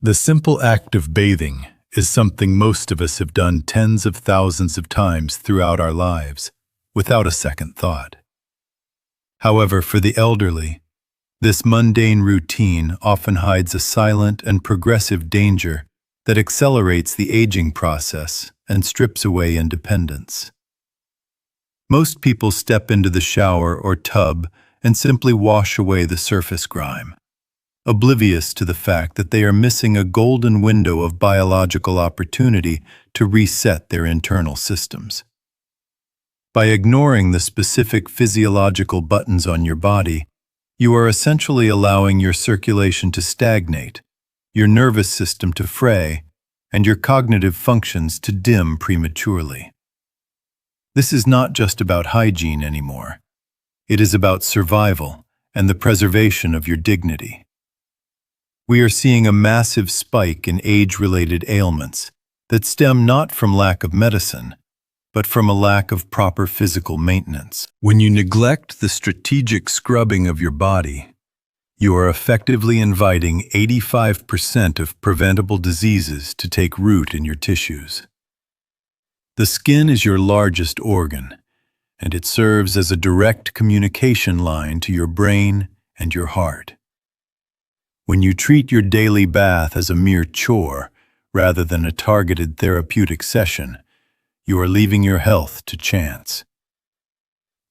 The simple act of bathing is something most of us have done tens of thousands of times throughout our lives, without a second thought. However, for the elderly, this mundane routine often hides a silent and progressive danger that accelerates the aging process and strips away independence. Most people step into the shower or tub and simply wash away the surface grime, oblivious to the fact that they are missing a golden window of biological opportunity to reset their internal systems. By ignoring the specific physiological buttons on your body, you are essentially allowing your circulation to stagnate, your nervous system to fray, and your cognitive functions to dim prematurely. This is not just about hygiene anymore. It is about survival and the preservation of your dignity. We are seeing a massive spike in age-related ailments that stem not from lack of medicine, but from a lack of proper physical maintenance. When you neglect the strategic scrubbing of your body, you are effectively inviting 85% of preventable diseases to take root in your tissues. The skin is your largest organ, and it serves as a direct communication line to your brain and your heart. When you treat your daily bath as a mere chore rather than a targeted therapeutic session, you are leaving your health to chance.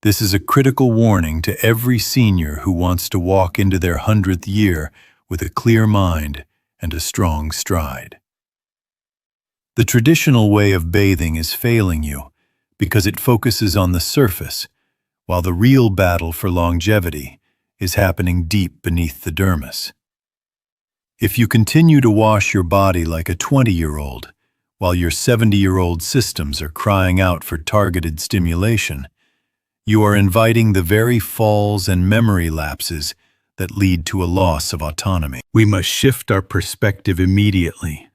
This is a critical warning to every senior who wants to walk into their 100th year with a clear mind and a strong stride. The traditional way of bathing is failing you because it focuses on the surface, while the real battle for longevity is happening deep beneath the dermis. If you continue to wash your body like a 20-year-old, while your 70-year-old systems are crying out for targeted stimulation, you are inviting the very falls and memory lapses that lead to a loss of autonomy. We must shift our perspective immediately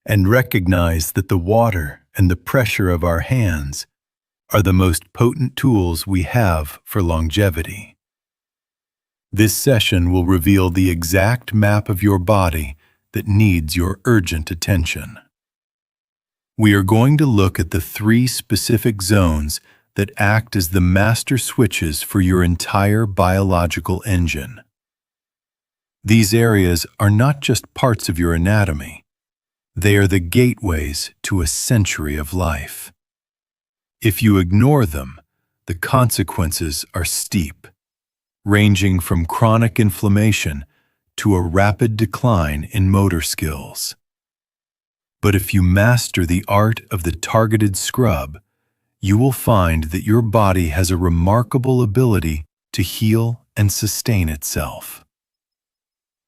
and recognize that the water and the pressure of our hands are the most potent tools we have for longevity. This session will reveal the exact map of your body that needs your urgent attention. We are going to look at the 3 specific zones that act as the master switches for your entire biological engine. These areas are not just parts of your anatomy. They are the gateways to a century of life. If you ignore them, the consequences are steep, ranging from chronic inflammation to a rapid decline in motor skills. But if you master the art of the targeted scrub, you will find that your body has a remarkable ability to heal and sustain itself.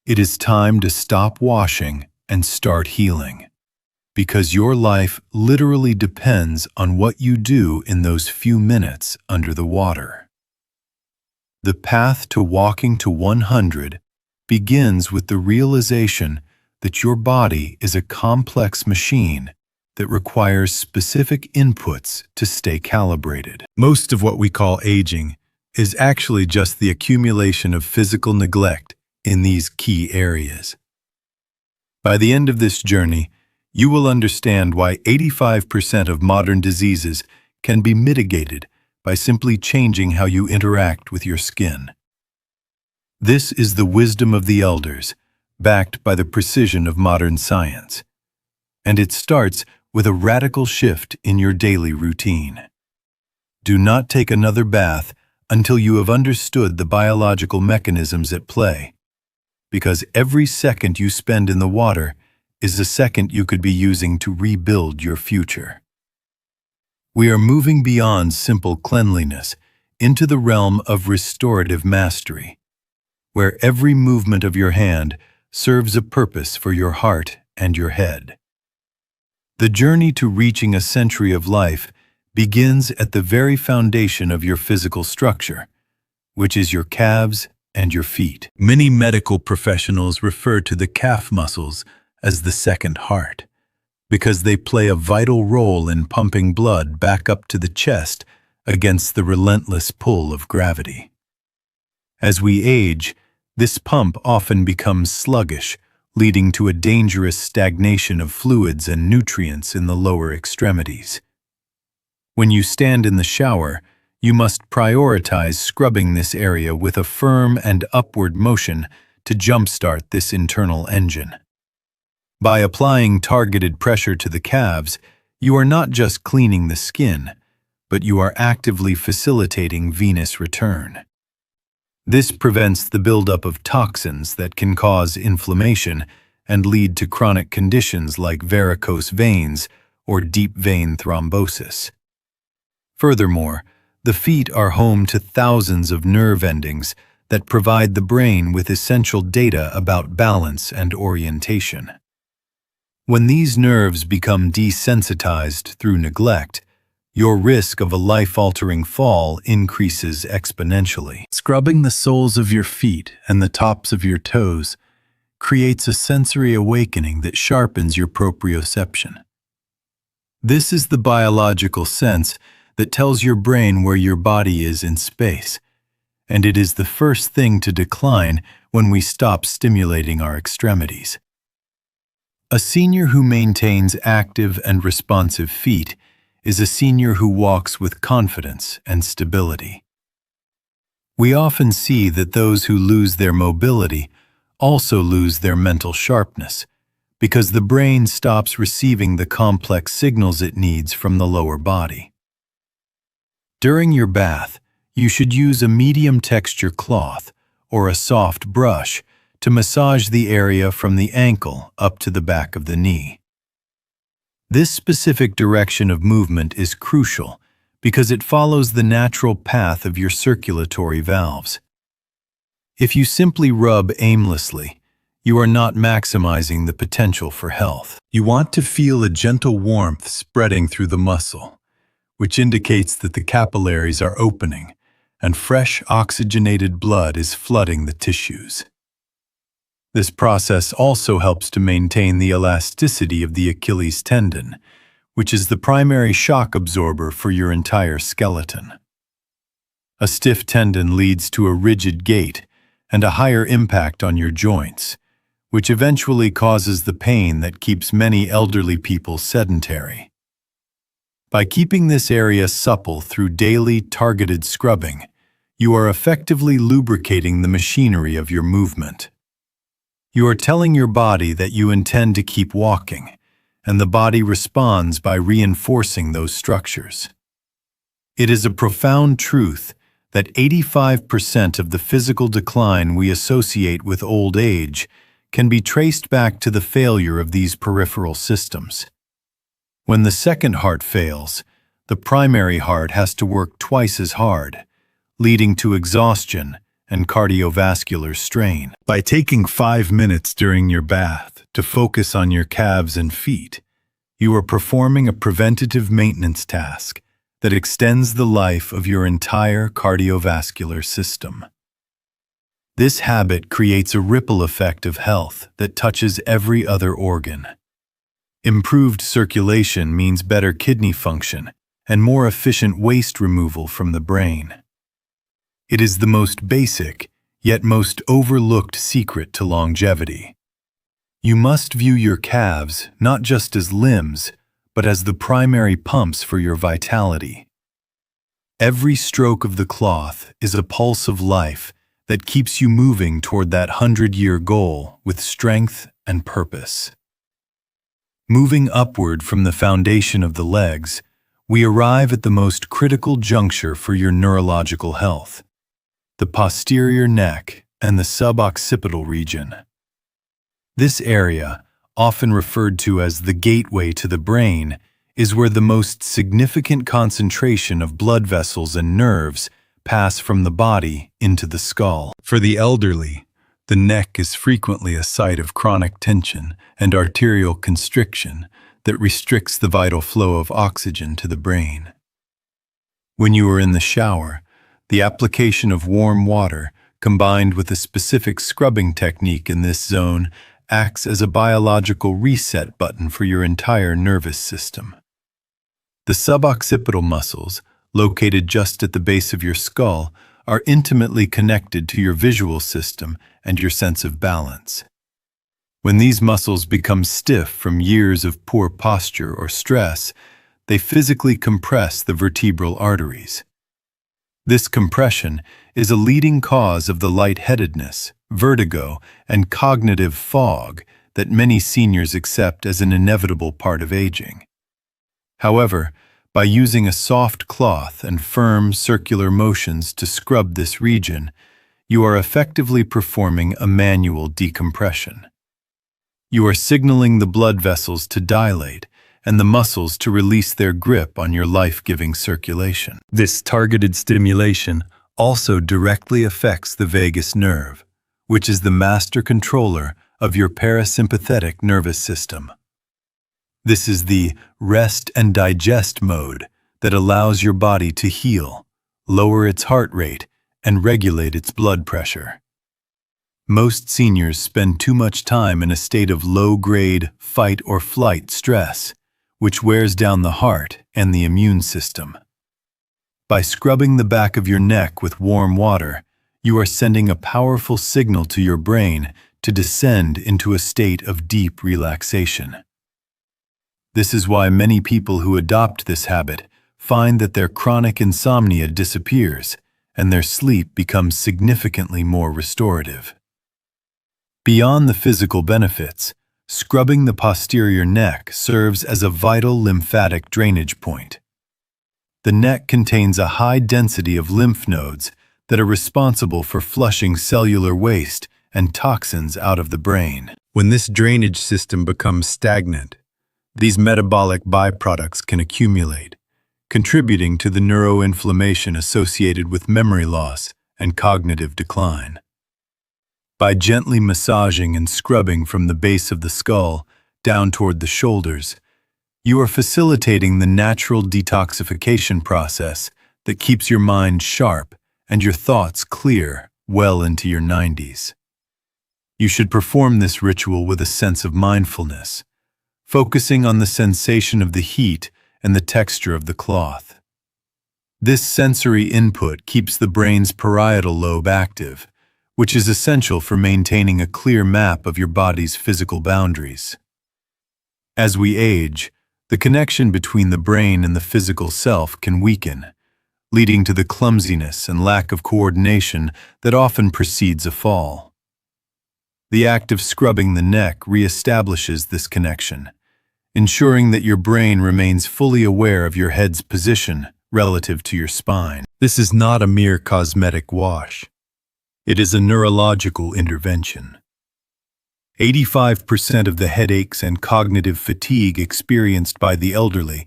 It is time to stop washing and start healing, because your life literally depends on what you do in those few minutes under the water. The path to walking to 100 begins with the realization that your body is a complex machine that requires specific inputs to stay calibrated. Most of what we call aging is actually just the accumulation of physical neglect in these key areas. By the end of this journey, you will understand why 85% of modern diseases can be mitigated by simply changing how you interact with your skin. This is the wisdom of the elders, backed by the precision of modern science. And it starts with a radical shift in your daily routine. Do not take another bath until you have understood the biological mechanisms at play, because every second you spend in the water is a second you could be using to rebuild your future. We are moving beyond simple cleanliness into the realm of restorative mastery, where every movement of your hand serves a purpose for your heart and your head. The journey to reaching a century of life begins at the very foundation of your physical structure, which is your calves and your feet. Many medical professionals refer to the calf muscles as the second heart, because they play a vital role in pumping blood back up to the chest against the relentless pull of gravity. As we age, this pump often becomes sluggish, leading to a dangerous stagnation of fluids and nutrients in the lower extremities. When you stand in the shower, you must prioritize scrubbing this area with a firm and upward motion to jumpstart this internal engine. By applying targeted pressure to the calves, you are not just cleaning the skin, but you are actively facilitating venous return. This prevents the buildup of toxins that can cause inflammation and lead to chronic conditions like varicose veins or deep vein thrombosis. Furthermore, the feet are home to thousands of nerve endings that provide the brain with essential data about balance and orientation. When these nerves become desensitized through neglect, your risk of a life-altering fall increases exponentially. Scrubbing the soles of your feet and the tops of your toes creates a sensory awakening that sharpens your proprioception. This is the biological sense that tells your brain where your body is in space, and it is the first thing to decline when we stop stimulating our extremities. A senior who maintains active and responsive feet is a senior who walks with confidence and stability. We often see that those who lose their mobility also lose their mental sharpness, because the brain stops receiving the complex signals it needs from the lower body. During your bath, you should use a medium texture cloth or a soft brush to massage the area from the ankle up to the back of the knee. This specific direction of movement is crucial because it follows the natural path of your circulatory valves. If you simply rub aimlessly, you are not maximizing the potential for health. You want to feel a gentle warmth spreading through the muscle, which indicates that the capillaries are opening and fresh oxygenated blood is flooding the tissues. This process also helps to maintain the elasticity of the Achilles tendon, which is the primary shock absorber for your entire skeleton. A stiff tendon leads to a rigid gait and a higher impact on your joints, which eventually causes the pain that keeps many elderly people sedentary. By keeping this area supple through daily targeted scrubbing, you are effectively lubricating the machinery of your movement. You are telling your body that you intend to keep walking, and the body responds by reinforcing those structures. It is a profound truth that 85% of the physical decline we associate with old age can be traced back to the failure of these peripheral systems. When the second heart fails, the primary heart has to work twice as hard, leading to exhaustion and cardiovascular strain. By taking 5 minutes during your bath to focus on your calves and feet, you are performing a preventative maintenance task that extends the life of your entire cardiovascular system. This habit creates a ripple effect of health that touches every other organ. Improved circulation means better kidney function and more efficient waste removal from the brain. It is the most basic, yet most overlooked secret to longevity. You must view your calves not just as limbs, but as the primary pumps for your vitality. Every stroke of the cloth is a pulse of life that keeps you moving toward that 100-year goal with strength and purpose. Moving upward from the foundation of the legs, we arrive at the most critical juncture for your neurological health: the posterior neck and the suboccipital region. This area, often referred to as the gateway to the brain, is where the most significant concentration of blood vessels and nerves pass from the body into the skull. For the elderly, the neck is frequently a site of chronic tension and arterial constriction that restricts the vital flow of oxygen to the brain. When you are in the shower, the application of warm water, combined with a specific scrubbing technique in this zone, acts as a biological reset button for your entire nervous system. The suboccipital muscles, located just at the base of your skull, are intimately connected to your visual system and your sense of balance. When these muscles become stiff from years of poor posture or stress, they physically compress the vertebral arteries. This compression is a leading cause of the lightheadedness, vertigo, and cognitive fog that many seniors accept as an inevitable part of aging. However, by using a soft cloth and firm circular motions to scrub this region, you are effectively performing a manual decompression. You are signaling the blood vessels to dilate and the muscles to release their grip on your life-giving circulation. This targeted stimulation also directly affects the vagus nerve, which is the master controller of your parasympathetic nervous system. This is the rest and digest mode that allows your body to heal, lower its heart rate, and regulate its blood pressure. Most seniors spend too much time in a state of low-grade fight-or-flight stress, which wears down the heart and the immune system. By scrubbing the back of your neck with warm water, you are sending a powerful signal to your brain to descend into a state of deep relaxation. This is why many people who adopt this habit find that their chronic insomnia disappears and their sleep becomes significantly more restorative. Beyond the physical benefits, scrubbing the posterior neck serves as a vital lymphatic drainage point. The neck contains a high density of lymph nodes that are responsible for flushing cellular waste and toxins out of the brain. When this drainage system becomes stagnant, these metabolic byproducts can accumulate, contributing to the neuroinflammation associated with memory loss and cognitive decline. By gently massaging and scrubbing from the base of the skull down toward the shoulders, you are facilitating the natural detoxification process that keeps your mind sharp and your thoughts clear well into your 90s. You should perform this ritual with a sense of mindfulness, focusing on the sensation of the heat and the texture of the cloth. This sensory input keeps the brain's parietal lobe active, which is essential for maintaining a clear map of your body's physical boundaries. As we age, the connection between the brain and the physical self can weaken, leading to the clumsiness and lack of coordination that often precedes a fall. The act of scrubbing the neck reestablishes this connection, ensuring that your brain remains fully aware of your head's position relative to your spine. This is not a mere cosmetic wash. It is a neurological intervention. 85% of the headaches and cognitive fatigue experienced by the elderly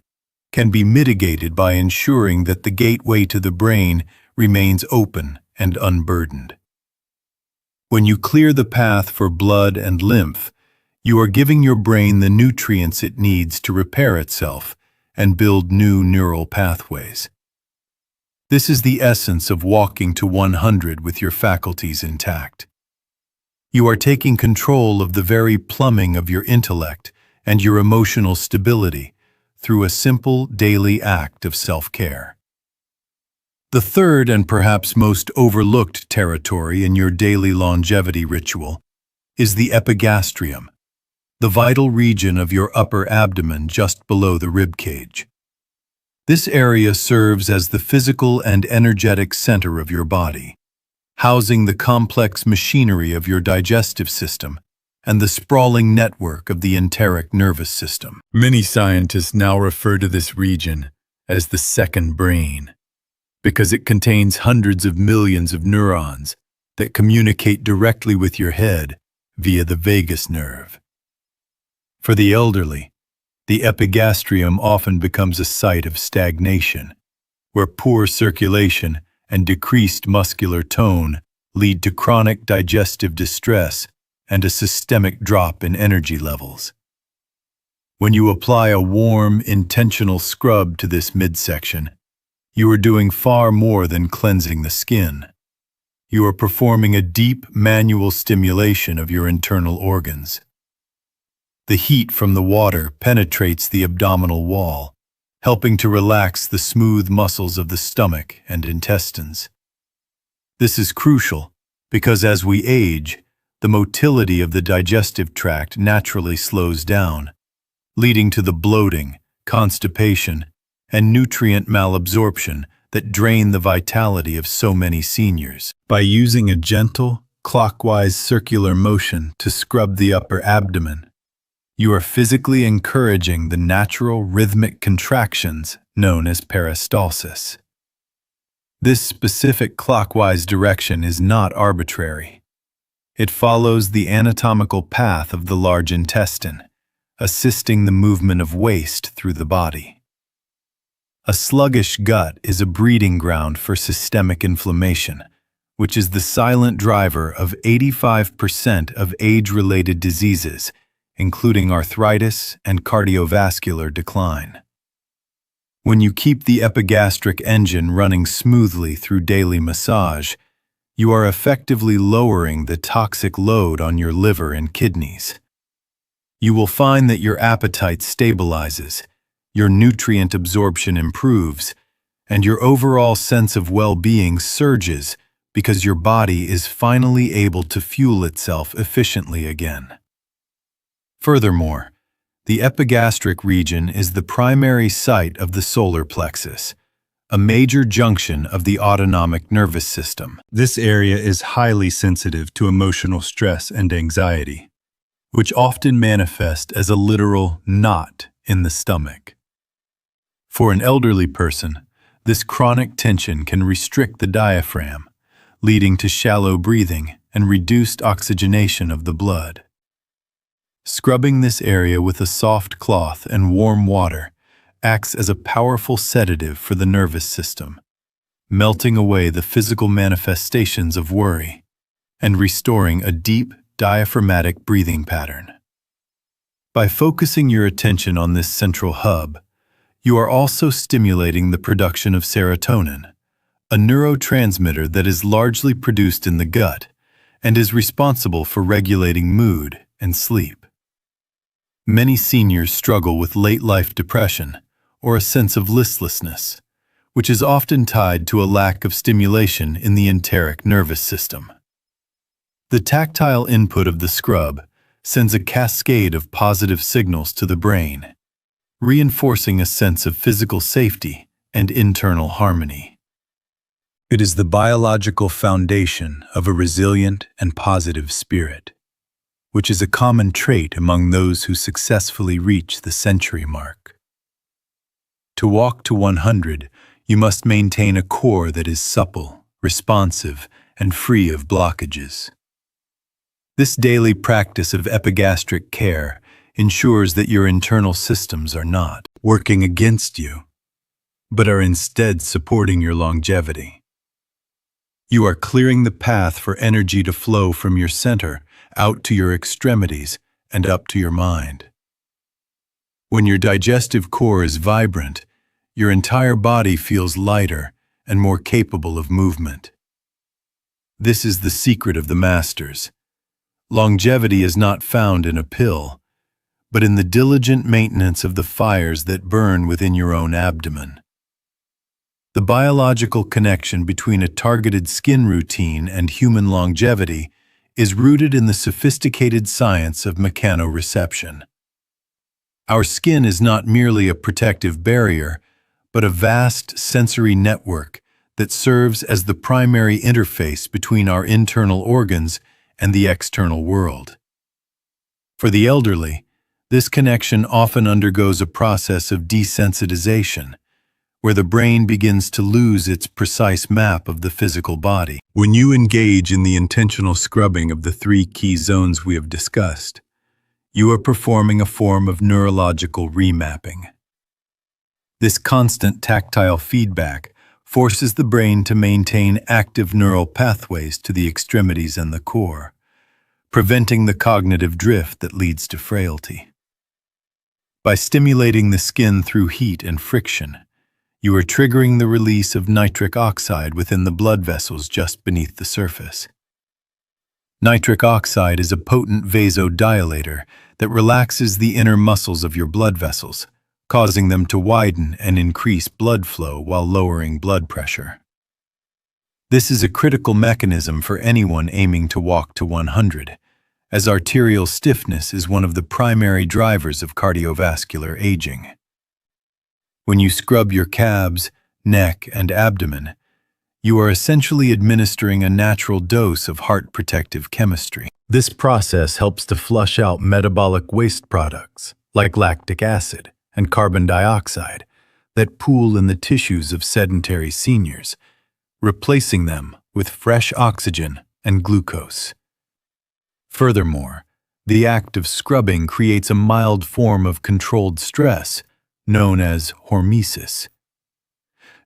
can be mitigated by ensuring that the gateway to the brain remains open and unburdened. When you clear the path for blood and lymph, you are giving your brain the nutrients it needs to repair itself and build new neural pathways. This is the essence of walking to 100 with your faculties intact. You are taking control of the very plumbing of your intellect and your emotional stability through a simple daily act of self-care. The third and perhaps most overlooked territory in your daily longevity ritual is the epigastrium, the vital region of your upper abdomen just below the rib cage. This area serves as the physical and energetic center of your body, housing the complex machinery of your digestive system and the sprawling network of the enteric nervous system. Many scientists now refer to this region as the second brain, because it contains hundreds of millions of neurons that communicate directly with your head via the vagus nerve. For the elderly, the epigastrium often becomes a site of stagnation, where poor circulation and decreased muscular tone lead to chronic digestive distress and a systemic drop in energy levels. When you apply a warm, intentional scrub to this midsection, you are doing far more than cleansing the skin. You are performing a deep manual stimulation of your internal organs. The heat from the water penetrates the abdominal wall, helping to relax the smooth muscles of the stomach and intestines. This is crucial because as we age, the motility of the digestive tract naturally slows down, leading to the bloating, constipation, and nutrient malabsorption that drain the vitality of so many seniors. By using a gentle, clockwise circular motion to scrub the upper abdomen, you are physically encouraging the natural rhythmic contractions known as peristalsis. This specific clockwise direction is not arbitrary. It follows the anatomical path of the large intestine, assisting the movement of waste through the body. A sluggish gut is a breeding ground for systemic inflammation, which is the silent driver of 85% of age-related diseases, including arthritis and cardiovascular decline. When you keep the epigastric engine running smoothly through daily massage, you are effectively lowering the toxic load on your liver and kidneys. You will find that your appetite stabilizes, your nutrient absorption improves, and your overall sense of well-being surges because your body is finally able to fuel itself efficiently again. Furthermore, the epigastric region is the primary site of the solar plexus, a major junction of the autonomic nervous system. This area is highly sensitive to emotional stress and anxiety, which often manifest as a literal knot in the stomach. For an elderly person, this chronic tension can restrict the diaphragm, leading to shallow breathing and reduced oxygenation of the blood. Scrubbing this area with a soft cloth and warm water acts as a powerful sedative for the nervous system, melting away the physical manifestations of worry and restoring a deep diaphragmatic breathing pattern. By focusing your attention on this central hub, you are also stimulating the production of serotonin, a neurotransmitter that is largely produced in the gut and is responsible for regulating mood and sleep. Many seniors struggle with late-life depression or a sense of listlessness, which is often tied to a lack of stimulation in the enteric nervous system. The tactile input of the scrub sends a cascade of positive signals to the brain, reinforcing a sense of physical safety and internal harmony. It is the biological foundation of a resilient and positive spirit, which is a common trait among those who successfully reach the century mark. To walk to 100, you must maintain a core that is supple, responsive, and free of blockages. This daily practice of epigastric care ensures that your internal systems are not working against you, but are instead supporting your longevity. You are clearing the path for energy to flow from your center out to your extremities and up to your mind. When your digestive core is vibrant, your entire body feels lighter and more capable of movement. This is the secret of the masters. Longevity is not found in a pill, but in the diligent maintenance of the fires that burn within your own abdomen. The biological connection between a targeted skin routine and human longevity is rooted in the sophisticated science of mechanoreception. Our skin is not merely a protective barrier, but a vast sensory network that serves as the primary interface between our internal organs and the external world. For the elderly, this connection often undergoes a process of desensitization, where the brain begins to lose its precise map of the physical body. When you engage in the intentional scrubbing of the 3 key zones we have discussed, you are performing a form of neurological remapping. This constant tactile feedback forces the brain to maintain active neural pathways to the extremities and the core, preventing the cognitive drift that leads to frailty. By stimulating the skin through heat and friction, you are triggering the release of nitric oxide within the blood vessels just beneath the surface. Nitric oxide is a potent vasodilator that relaxes the inner muscles of your blood vessels, causing them to widen and increase blood flow while lowering blood pressure. This is a critical mechanism for anyone aiming to walk to 100, as arterial stiffness is one of the primary drivers of cardiovascular aging. When you scrub your calves, neck, and abdomen, you are essentially administering a natural dose of heart protective chemistry. This process helps to flush out metabolic waste products, like lactic acid and carbon dioxide, that pool in the tissues of sedentary seniors, replacing them with fresh oxygen and glucose. Furthermore, the act of scrubbing creates a mild form of controlled stress, known as hormesis.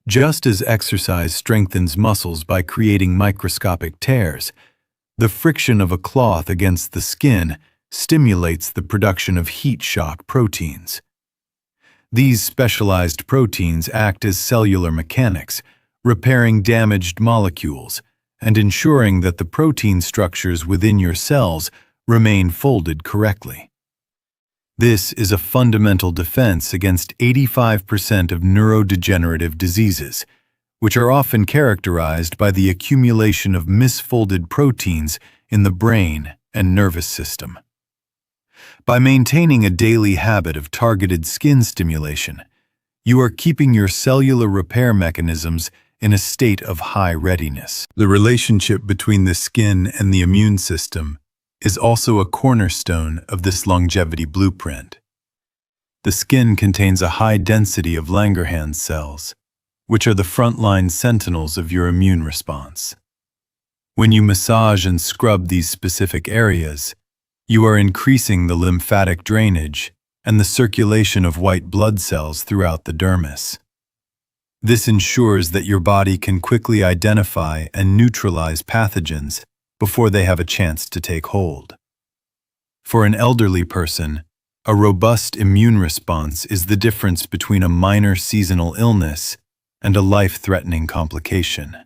Just as exercise strengthens muscles by creating microscopic tears, the friction of a cloth against the skin stimulates the production of heat shock proteins. These specialized proteins act as cellular mechanics, repairing damaged molecules and ensuring that the protein structures within your cells remain folded correctly. This is a fundamental defense against 85% of neurodegenerative diseases, which are often characterized by the accumulation of misfolded proteins in the brain and nervous system. By maintaining a daily habit of targeted skin stimulation, you are keeping your cellular repair mechanisms in a state of high readiness. The relationship between the skin and the immune system is also a cornerstone of this longevity blueprint. The skin contains a high density of Langerhans cells, which are the frontline sentinels of your immune response. When you massage and scrub these specific areas, you are increasing the lymphatic drainage and the circulation of white blood cells throughout the dermis. This ensures that your body can quickly identify and neutralize pathogens before they have a chance to take hold. For an elderly person, a robust immune response is the difference between a minor seasonal illness and a life-threatening complication.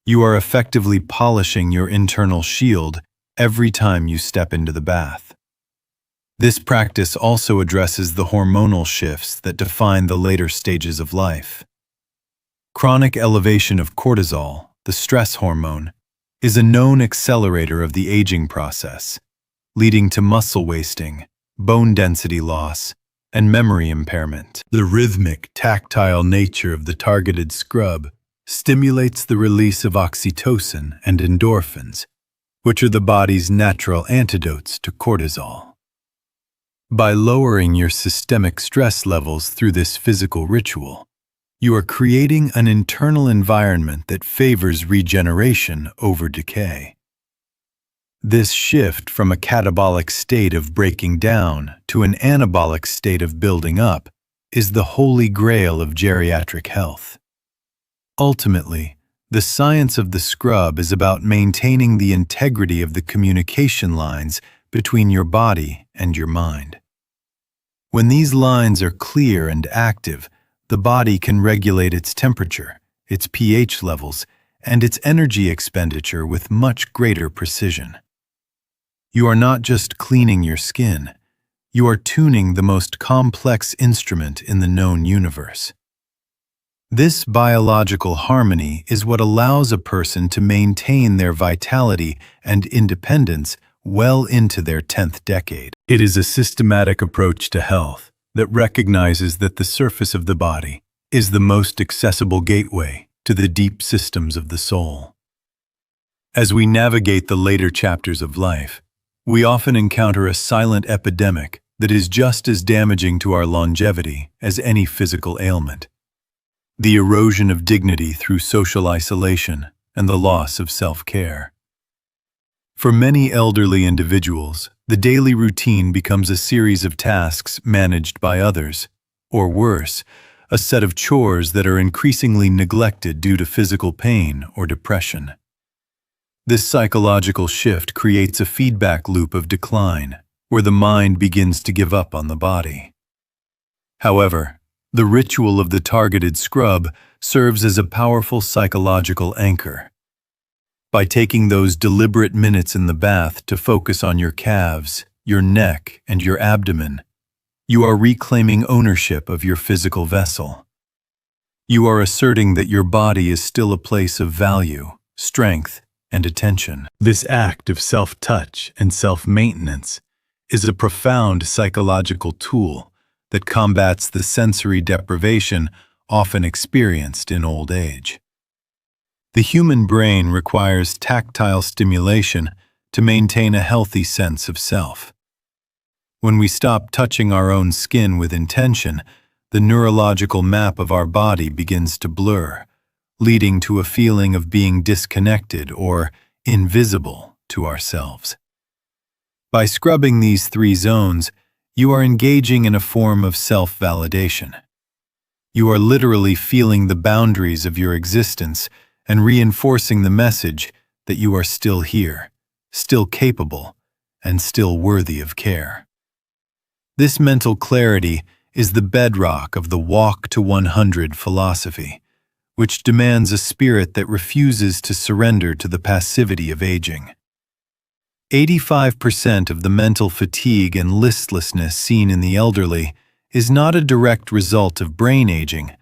You are effectively polishing your internal shield every time you step into the bath. This practice also addresses the hormonal shifts that define the later stages of life. Chronic elevation of cortisol, the stress hormone, is a known accelerator of the aging process, leading to muscle wasting, bone density loss, and memory impairment. The rhythmic, tactile nature of the targeted scrub stimulates the release of oxytocin and endorphins, which are the body's natural antidotes to cortisol. By lowering your systemic stress levels through this physical ritual, you are creating an internal environment that favors regeneration over decay. This shift from a catabolic state of breaking down to an anabolic state of building up is the holy grail of geriatric health. Ultimately, the science of the scrub is about maintaining the integrity of the communication lines between your body and your mind. When these lines are clear and active, the body can regulate its temperature, its pH levels, and its energy expenditure with much greater precision. You are not just cleaning your skin, you are tuning the most complex instrument in the known universe. This biological harmony is what allows a person to maintain their vitality and independence well into their 10th decade. It is a systematic approach to health that recognizes that the surface of the body is the most accessible gateway to the deep systems of the soul. As we navigate the later chapters of life, we often encounter a silent epidemic that is just as damaging to our longevity as any physical ailment: the erosion of dignity through social isolation and the loss of self-care. For many elderly individuals, the daily routine becomes a series of tasks managed by others, or worse, a set of chores that are increasingly neglected due to physical pain or depression. This psychological shift creates a feedback loop of decline, where the mind begins to give up on the body. However, the ritual of the targeted scrub serves as a powerful psychological anchor. By taking those deliberate minutes in the bath to focus on your calves, your neck, and your abdomen, you are reclaiming ownership of your physical vessel. You are asserting that your body is still a place of value, strength, and attention. This act of self-touch and self-maintenance is a profound psychological tool that combats the sensory deprivation often experienced in old age. The human brain requires tactile stimulation to maintain a healthy sense of self. When we stop touching our own skin with intention, the neurological map of our body begins to blur, leading to a feeling of being disconnected or invisible to ourselves. By scrubbing these three zones, you are engaging in a form of self-validation. You are literally feeling the boundaries of your existence and reinforcing the message that you are still here, still capable, and still worthy of care. This mental clarity is the bedrock of the Walk to 100 philosophy, which demands a spirit that refuses to surrender to the passivity of aging. 85% of the mental fatigue and listlessness seen in the elderly is not a direct result of brain aging,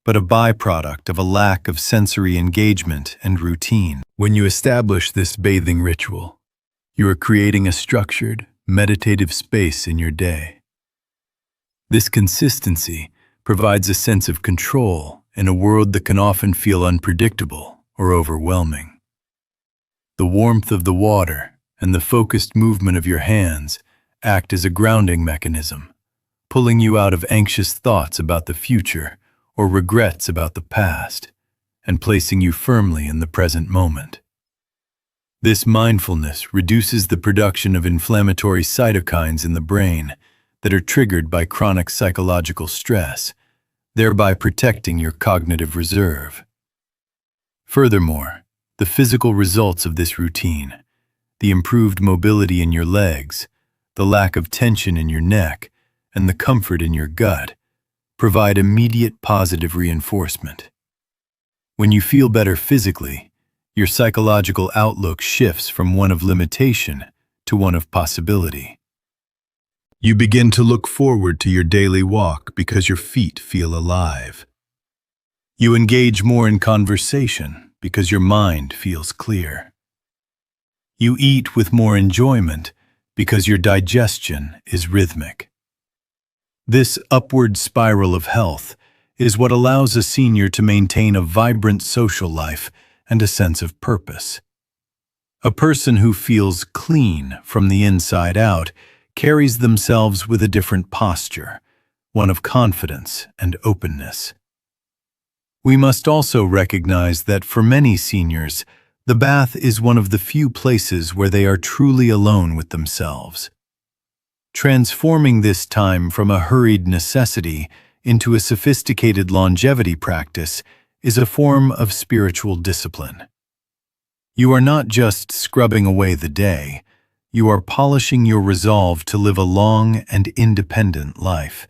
but a byproduct of a lack of sensory engagement and routine. When you establish this bathing ritual, you are creating a structured, meditative space in your day. This consistency provides a sense of control in a world that can often feel unpredictable or overwhelming. The warmth of the water and the focused movement of your hands act as a grounding mechanism, pulling you out of anxious thoughts about the future or regrets about the past, and placing you firmly in the present moment. This mindfulness reduces the production of inflammatory cytokines in the brain that are triggered by chronic psychological stress, thereby protecting your cognitive reserve. Furthermore, the physical results of this routine, the improved mobility in your legs, the lack of tension in your neck, and the comfort in your gut, provide immediate positive reinforcement. When you feel better physically, your psychological outlook shifts from one of limitation to one of possibility. You begin to look forward to your daily walk because your feet feel alive. You engage more in conversation because your mind feels clear. You eat with more enjoyment because your digestion is rhythmic. This upward spiral of health is what allows a senior to maintain a vibrant social life and a sense of purpose. A person who feels clean from the inside out carries themselves with a different posture, one of confidence and openness. We must also recognize that for many seniors, the bath is one of the few places where they are truly alone with themselves. Transforming this time from a hurried necessity into a sophisticated longevity practice is a form of spiritual discipline. You are not just scrubbing away the day, you are polishing your resolve to live a long and independent life.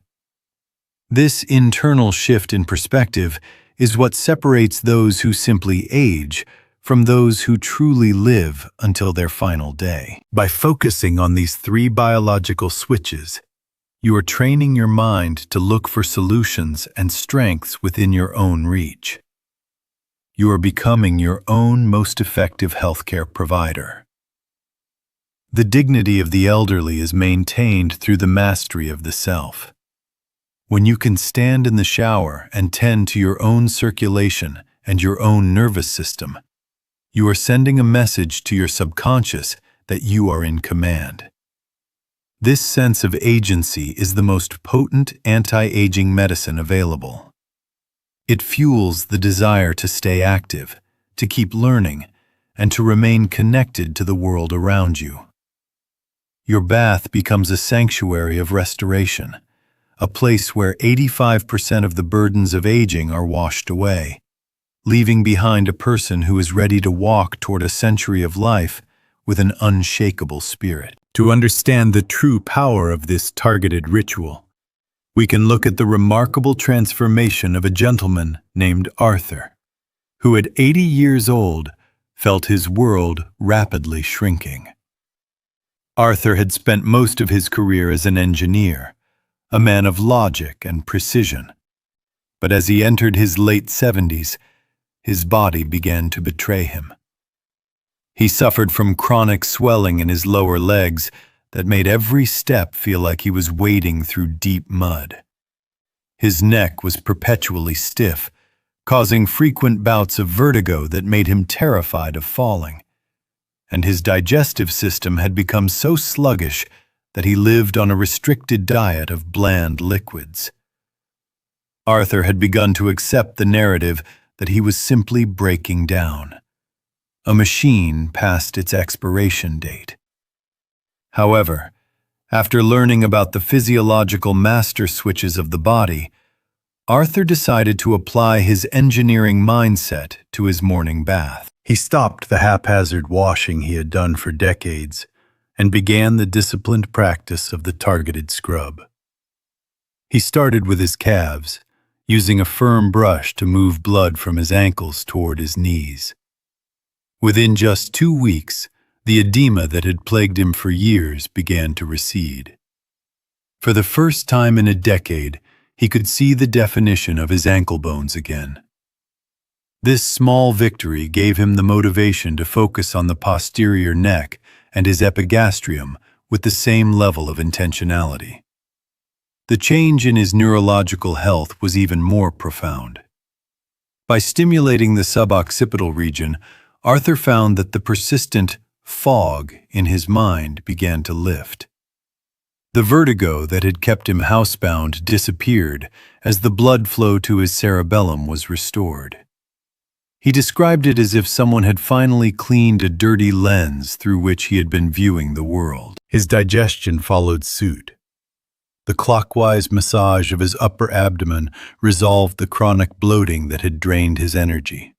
This internal shift in perspective is what separates those who simply age from those who truly live until their final day. By focusing on these three biological switches, you are training your mind to look for solutions and strengths within your own reach. You are becoming your own most effective healthcare provider. The dignity of the elderly is maintained through the mastery of the self. When you can stand in the shower and tend to your own circulation and your own nervous system, you are sending a message to your subconscious that you are in command. This sense of agency is the most potent anti-aging medicine available. It fuels the desire to stay active, to keep learning, and to remain connected to the world around you. Your bath becomes a sanctuary of restoration, a place where 85% of the burdens of aging are washed away, leaving behind a person who is ready to walk toward a century of life with an unshakable spirit. To understand the true power of this targeted ritual, we can look at the remarkable transformation of a gentleman named Arthur, who at 80 years old felt his world rapidly shrinking. Arthur had spent most of his career as an engineer, a man of logic and precision. But as he entered his late 70s, his body began to betray him. He suffered from chronic swelling in his lower legs that made every step feel like he was wading through deep mud. His neck was perpetually stiff, causing frequent bouts of vertigo that made him terrified of falling. And his digestive system had become so sluggish that he lived on a restricted diet of bland liquids. Arthur had begun to accept the narrative that he was simply breaking down, a machine past its expiration date. However, after learning about the physiological master switches of the body, Arthur decided to apply his engineering mindset to his morning bath. He stopped the haphazard washing he had done for decades and began the disciplined practice of the targeted scrub. He started with his calves, using a firm brush to move blood from his ankles toward his knees. Within just 2 weeks, the edema that had plagued him for years began to recede. For the first time in a decade, he could see the definition of his ankle bones again. This small victory gave him the motivation to focus on the posterior neck and his epigastrium with the same level of intentionality. The change in his neurological health was even more profound. By stimulating the suboccipital region, Arthur found that the persistent fog in his mind began to lift. The vertigo that had kept him housebound disappeared as the blood flow to his cerebellum was restored. He described it as if someone had finally cleaned a dirty lens through which he had been viewing the world. His digestion followed suit. The clockwise massage of his upper abdomen resolved the chronic bloating that had drained his energy.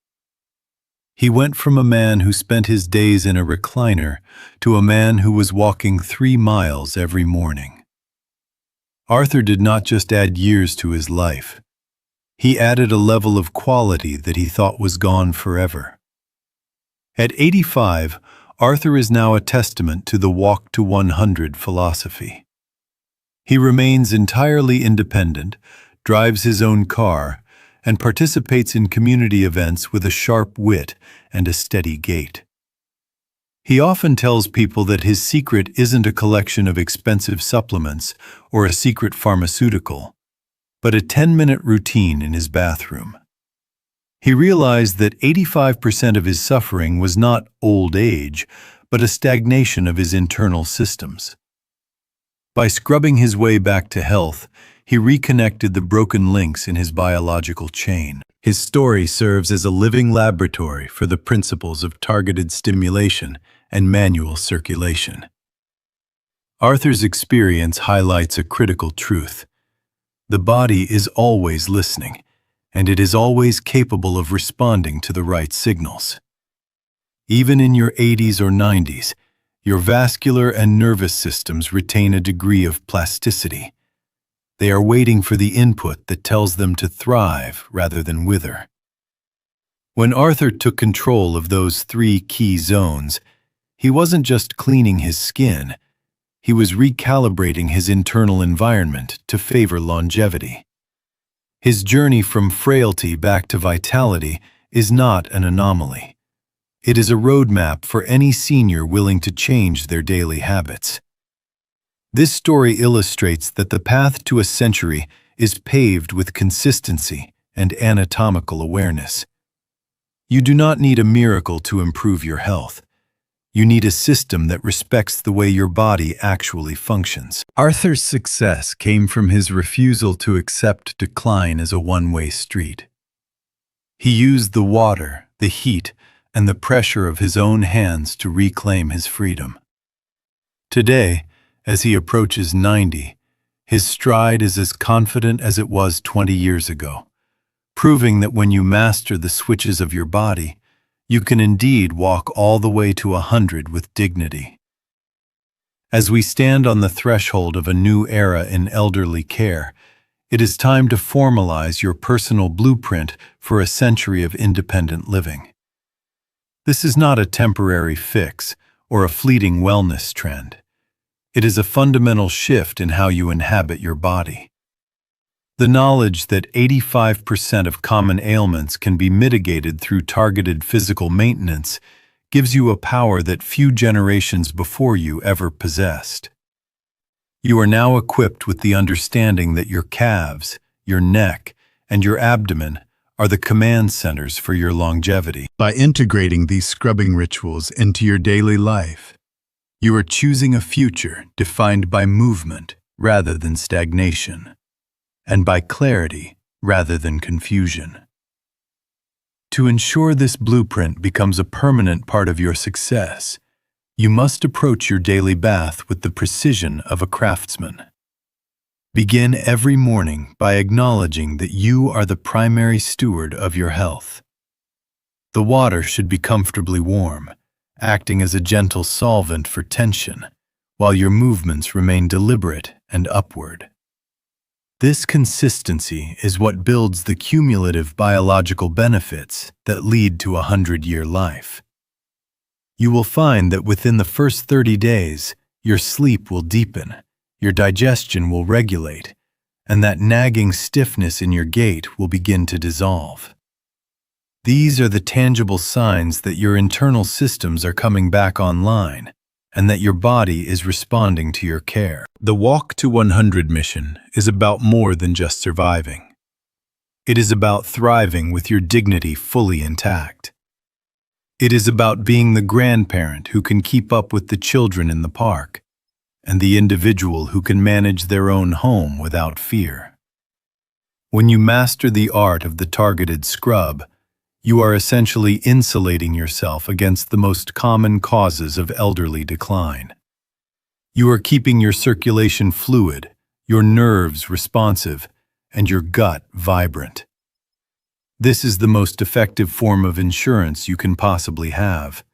He went from a man who spent his days in a recliner to a man who was walking 3 miles every morning. Arthur did not just add years to his life. He added a level of quality that he thought was gone forever. At 85, Arthur is now a testament to the Walk to 100 philosophy. He remains entirely independent, drives his own car, and participates in community events with a sharp wit and a steady gait. He often tells people that his secret isn't a collection of expensive supplements or a secret pharmaceutical, but a 10-minute routine in his bathroom. He realized that 85% of his suffering was not old age, but a stagnation of his internal systems. By scrubbing his way back to health, he reconnected the broken links in his biological chain. His story serves as a living laboratory for the principles of targeted stimulation and manual circulation. Arthur's experience highlights a critical truth. The body is always listening, and it is always capable of responding to the right signals. Even in your 80s or 90s, your vascular and nervous systems retain a degree of plasticity. They are waiting for the input that tells them to thrive rather than wither. When Arthur took control of those 3 key zones, he wasn't just cleaning his skin, he was recalibrating his internal environment to favor longevity. His journey from frailty back to vitality is not an anomaly. It is a roadmap for any senior willing to change their daily habits. This story illustrates that the path to a century is paved with consistency and anatomical awareness. You do not need a miracle to improve your health. You need a system that respects the way your body actually functions. Arthur's success came from his refusal to accept decline as a one-way street. He used the water, the heat, and the pressure of his own hands to reclaim his freedom. Today, as he approaches 90, his stride is as confident as it was 20 years ago, proving that when you master the switches of your body, you can indeed walk all the way to 100 with dignity. As we stand on the threshold of a new era in elderly care, it is time to formalize your personal blueprint for a century of independent living. This is not a temporary fix or a fleeting wellness trend. It is a fundamental shift in how you inhabit your body. The knowledge that 85% of common ailments can be mitigated through targeted physical maintenance gives you a power that few generations before you ever possessed. You are now equipped with the understanding that your calves, your neck, and your abdomen are the command centers for your longevity. By integrating these scrubbing rituals into your daily life, you are choosing a future defined by movement rather than stagnation, and by clarity rather than confusion. To ensure this blueprint becomes a permanent part of your success, you must approach your daily bath with the precision of a craftsman. Begin every morning by acknowledging that you are the primary steward of your health. The water should be comfortably warm, acting as a gentle solvent for tension, while your movements remain deliberate and upward. This consistency is what builds the cumulative biological benefits that lead to a 100-year life. You will find that within the first 30 days, your sleep will deepen, your digestion will regulate, and that nagging stiffness in your gait will begin to dissolve. These are the tangible signs that your internal systems are coming back online, and that your body is responding to your care. The Walk to 100 mission is about more than just surviving. It is about thriving with your dignity fully intact. It is about being the grandparent who can keep up with the children in the park, and the individual who can manage their own home without fear. When you master the art of the targeted scrub, you are essentially insulating yourself against the most common causes of elderly decline. You are keeping your circulation fluid, your nerves responsive, and your gut vibrant. This is the most effective form of insurance you can possibly have.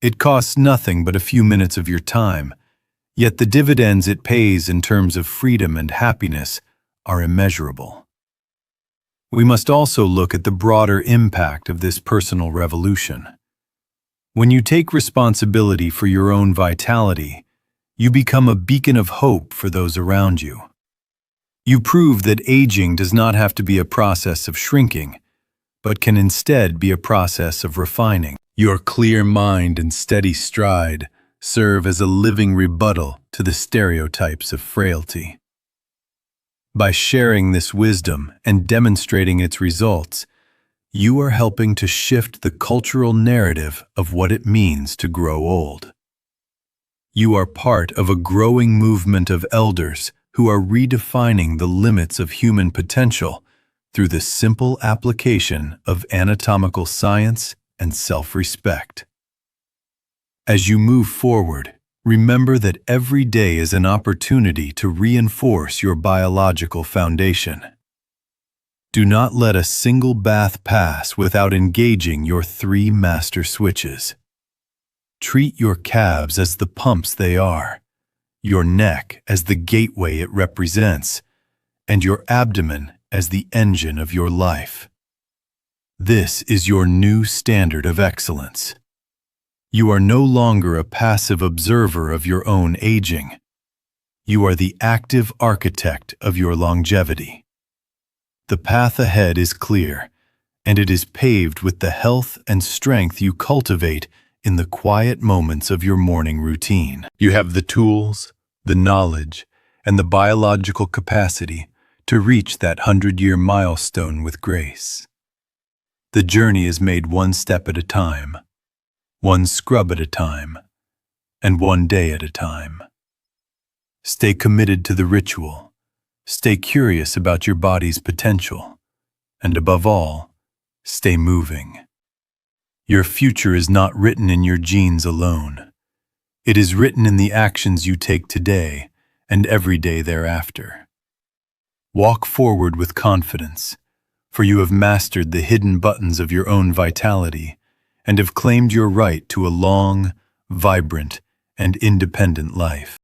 It costs nothing but a few minutes of your time, yet the dividends it pays in terms of freedom and happiness are immeasurable. We must also look at the broader impact of this personal revolution. When you take responsibility for your own vitality, you become a beacon of hope for those around you. You prove that aging does not have to be a process of shrinking, but can instead be a process of refining. Your clear mind and steady stride serve as a living rebuttal to the stereotypes of frailty. By sharing this wisdom and demonstrating its results, you are helping to shift the cultural narrative of what it means to grow old. You are part of a growing movement of elders who are redefining the limits of human potential through the simple application of anatomical science and self-respect. As you move forward, remember that every day is an opportunity to reinforce your biological foundation. Do not let a single bath pass without engaging your 3 master switches. Treat your calves as the pumps they are, your neck as the gateway it represents, and your abdomen as the engine of your life. This is your new standard of excellence. You are no longer a passive observer of your own aging. You are the active architect of your longevity. The path ahead is clear, and it is paved with the health and strength you cultivate in the quiet moments of your morning routine. You have the tools, the knowledge, and the biological capacity to reach that 100-year milestone with grace. The journey is made one step at a time, one scrub at a time, and one day at a time. Stay committed to the ritual, stay curious about your body's potential, and above all, stay moving. Your future is not written in your genes alone. It is written in the actions you take today and every day thereafter. Walk forward with confidence, for you have mastered the hidden buttons of your own vitality and have claimed your right to a long, vibrant, and independent life.